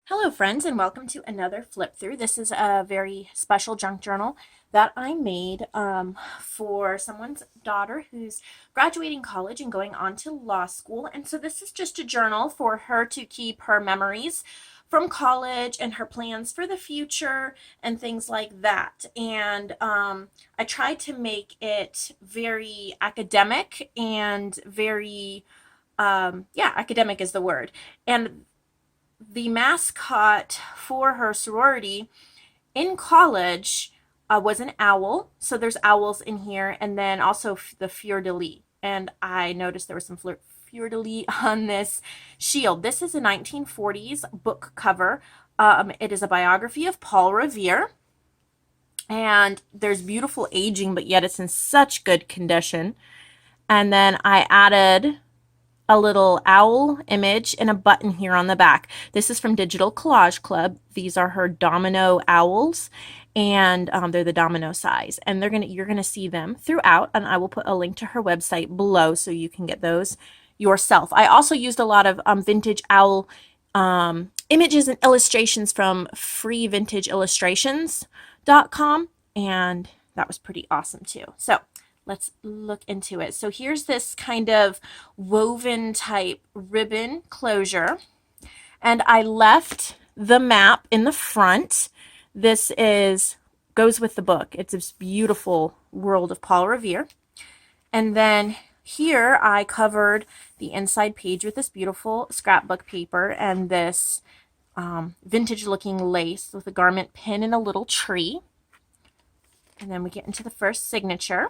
Hello friends, and welcome to another flip through. This is a very special junk journal that I made for someone's daughter who's graduating college and going on to law school. And so this is just a journal for her to keep her memories from college and her plans for the future and things like that. And I tried to make it very academic and very, yeah, academic is the word. And the mascot for her sorority in college was an owl. So there's owls in here, and then also the fleur de lis. And I noticed there was some fleur de lis on this shield. This is a 1940s book cover. It is a biography of Paul Revere. And there's beautiful aging, but yet it's in such good condition. And then I added a little owl image and a button here on the back. This is from Digital Collage Club. These are her domino owls, and they're the domino size. And you're gonna see them throughout, and I will put a link to her website below so you can get those yourself. I also used a lot of vintage owl images and illustrations from freevintageillustrations.com, and that was pretty awesome too. So let's look into it. So here's this kind of woven type ribbon closure, and I left the map in the front. This goes with the book. It's this beautiful world of Paul Revere. And then here I covered the inside page with this beautiful scrapbook paper and this vintage looking lace with a garment pin and a little tree. And then we get into the first signature.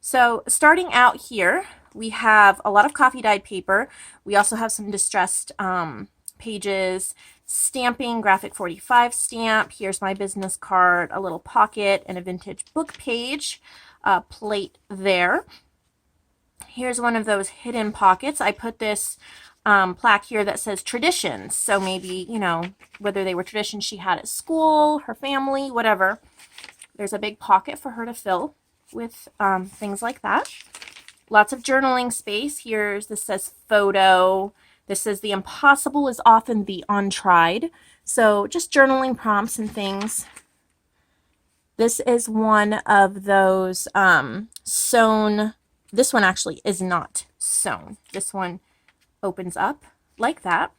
So starting out here, we have a lot of coffee dyed paper. We also have some distressed pages, stamping, graphic 45 stamp. Here's my business card, a little pocket, and a vintage book page plate there. Here's one of those hidden pockets. I put this plaque here that says traditions. So maybe, you know, whether they were traditions she had at school, her family, whatever. There's a big pocket for her to fill with things like that. Lots of journaling space. This says photo. This says the impossible is often the untried. So just journaling prompts and things. This is one of those sewn. This one actually is not sewn. This one opens up like that.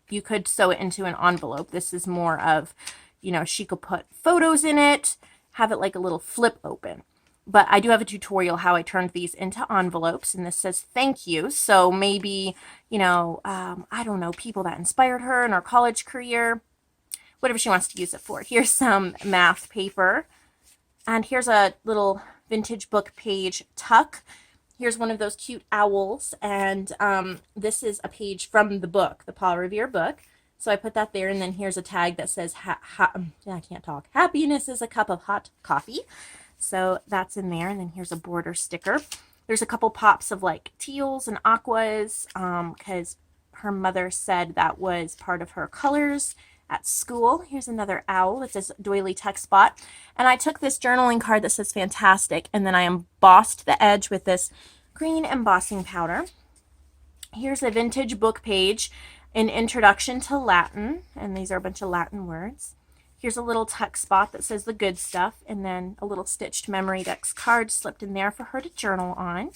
You could sew it into an envelope. This is more of, you know, she could put photos in it, have it like a little flip open. But I do have a tutorial how I turned these into envelopes, and this says thank you. So maybe, you know, I don't know, people that inspired her in her college career, whatever she wants to use it for. Here's some math paper, and here's a little vintage book page tuck. Here's one of those cute owls, and this is a page from the book, the Paul Revere book. So I put that there, and then here's a tag that says, I can't talk, happiness is a cup of hot coffee. So that's in there, and then here's a border sticker. There's a couple pops of like teals and aquas, because her mother said that was part of her colors at school. Here's another owl with this doily tuck spot. And I took this journaling card that says fantastic, and then I embossed the edge with this green embossing powder. Here's a vintage book page, an introduction to Latin, and these are a bunch of Latin words. Here's a little tuck spot that says the good stuff, and then a little stitched memory dex card slipped in there for her to journal on.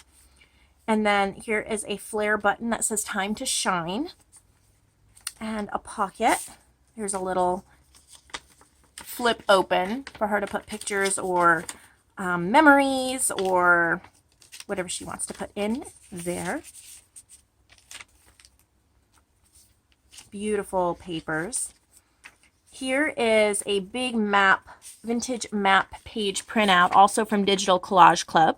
And then here is a flare button that says time to shine, and a pocket. Here's a little flip open for her to put pictures or memories or whatever she wants to put in there. Beautiful papers. Here is a big map, vintage map page printout, also from Digital Collage Club.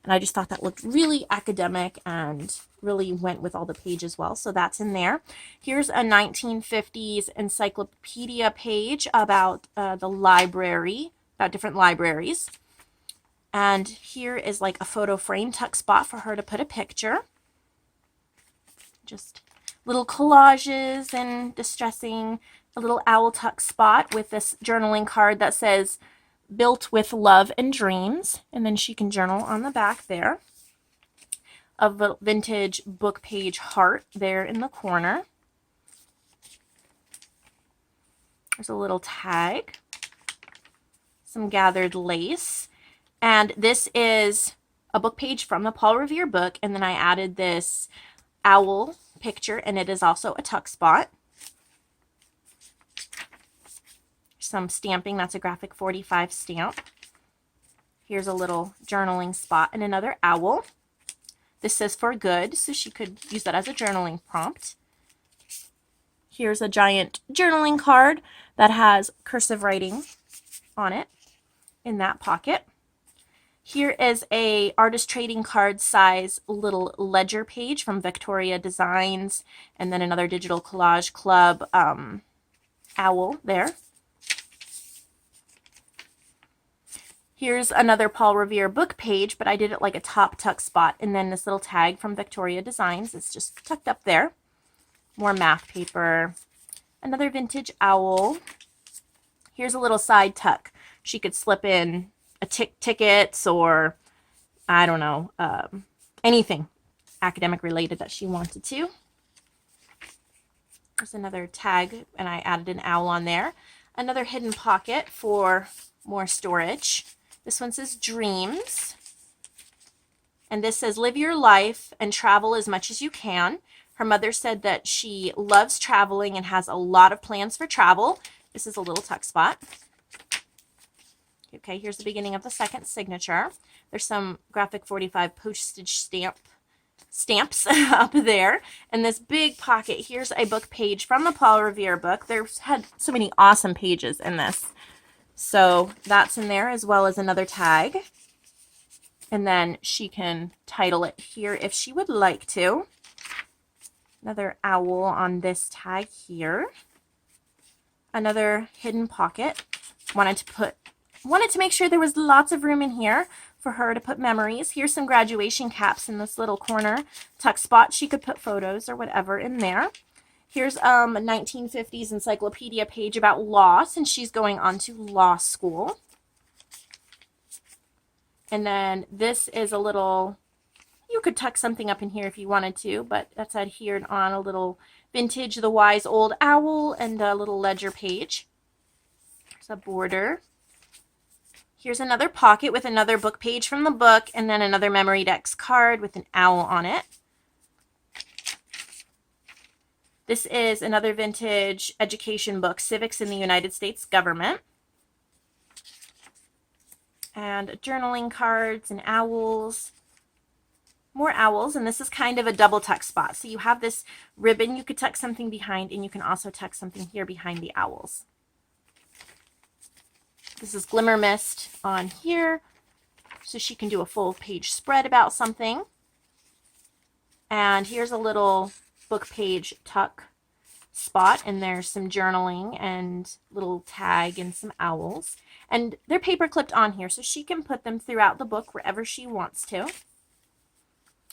And I just thought that looked really academic and really went with all the pages well. So that's in there. Here's a 1950s encyclopedia page about the library, about different libraries. And here is like a photo frame tuck spot for her to put a picture. Just little collages and distressing. A little owl tuck spot with this journaling card that says built with love and dreams, and then she can journal on the back there. A vintage book page heart there in the corner. There's a little tag, some gathered lace, and this is a book page from the Paul Revere book, and then I added this owl picture, and it is also a tuck spot. Some stamping, that's a graphic 45 stamp. Here's a little journaling spot and another owl. This says for good, so she could use that as a journaling prompt. Here's a giant journaling card that has cursive writing on it in that pocket. Here is a artist trading card size little ledger page from VectoriaDesigns, and then another Digital Collage Club owl there. Here's another Paul Revere book page, but I did it like a top tuck spot, and then this little tag from VectoriaDesigns is just tucked up there. More math paper, another vintage owl. Here's a little side tuck. She could slip in a tickets or, I don't know, anything academic related that she wanted to. There's another tag, and I added an owl on there. Another hidden pocket for more storage. This one says dreams. And this says live your life and travel as much as you can. Her mother said that she loves traveling and has a lot of plans for travel. This is a little tuck spot. Okay, here's the beginning of the second signature. There's some graphic 45 postage stamps up there. And this big pocket, here's a book page from the Paul Revere book. There's had so many awesome pages in this. So that's in there, as well as another tag. And then she can title it here if she would like to. Another owl on this tag here. Another hidden pocket. Wanted to make sure there was lots of room in here for her to put memories. Here's some graduation caps in this little corner tuck spot. She could put photos or whatever in there. Here's a 1950s encyclopedia page about law, since she's going on to law school. And then this is a little, you could tuck something up in here if you wanted to, but that's adhered on a little vintage The Wise Old Owl and a little ledger page. There's a border. Here's another pocket with another book page from the book, and then another Memory Dex card with an owl on it. This is another vintage education book, Civics in the United States Government. And journaling cards and owls. More owls, and this is kind of a double tuck spot. So you have this ribbon you could tuck something behind, and you can also tuck something here behind the owls. This is Glimmer Mist on here, so she can do a full page spread about something. And here's a little book page tuck spot, and there's some journaling and little tag and some owls, and they're paper clipped on here, so she can put them throughout the book wherever she wants to.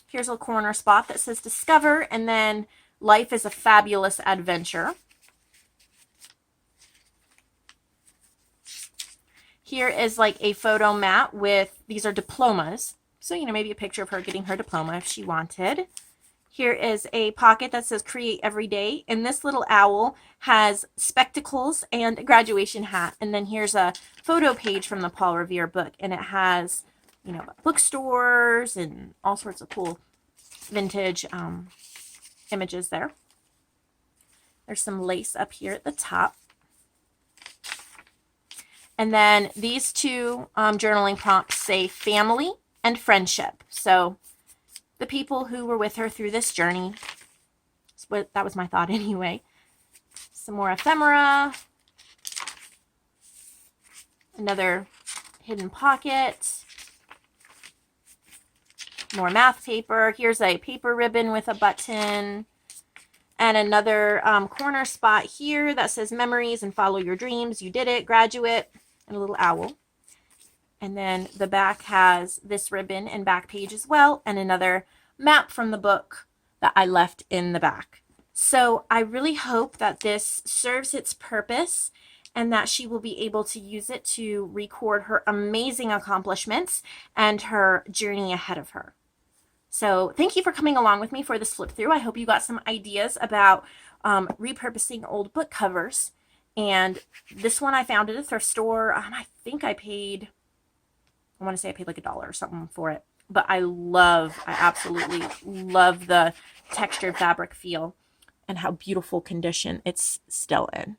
Here's a corner spot that says discover, and then life is a fabulous adventure. Here is like a photo mat with, these are diplomas, so maybe a picture of her getting her diploma if she wanted. Here is a pocket that says create every day, and this little owl has spectacles and a graduation hat. And then here's a photo page from the Paul Revere book, and it has, bookstores and all sorts of cool vintage images there. There's some lace up here at the top. And then these two journaling prompts say family and friendship. So the people who were with her through this journey. That was my thought anyway. Some more ephemera. Another hidden pocket. More math paper. Here's a paper ribbon with a button. And another corner spot here that says memories and follow your dreams. You did it, graduate. And a little owl. And then the back has this ribbon and back page as well, and another map from the book that I left in the back. So I really hope that this serves its purpose and that she will be able to use it to record her amazing accomplishments and her journey ahead of her. So thank you for coming along with me for this flip through. I hope you got some ideas about repurposing old book covers. And this one I found at a thrift store. I think I paid, I want to say I paid like $1 or something for it. But I absolutely love the textured fabric feel and how beautiful condition it's still in.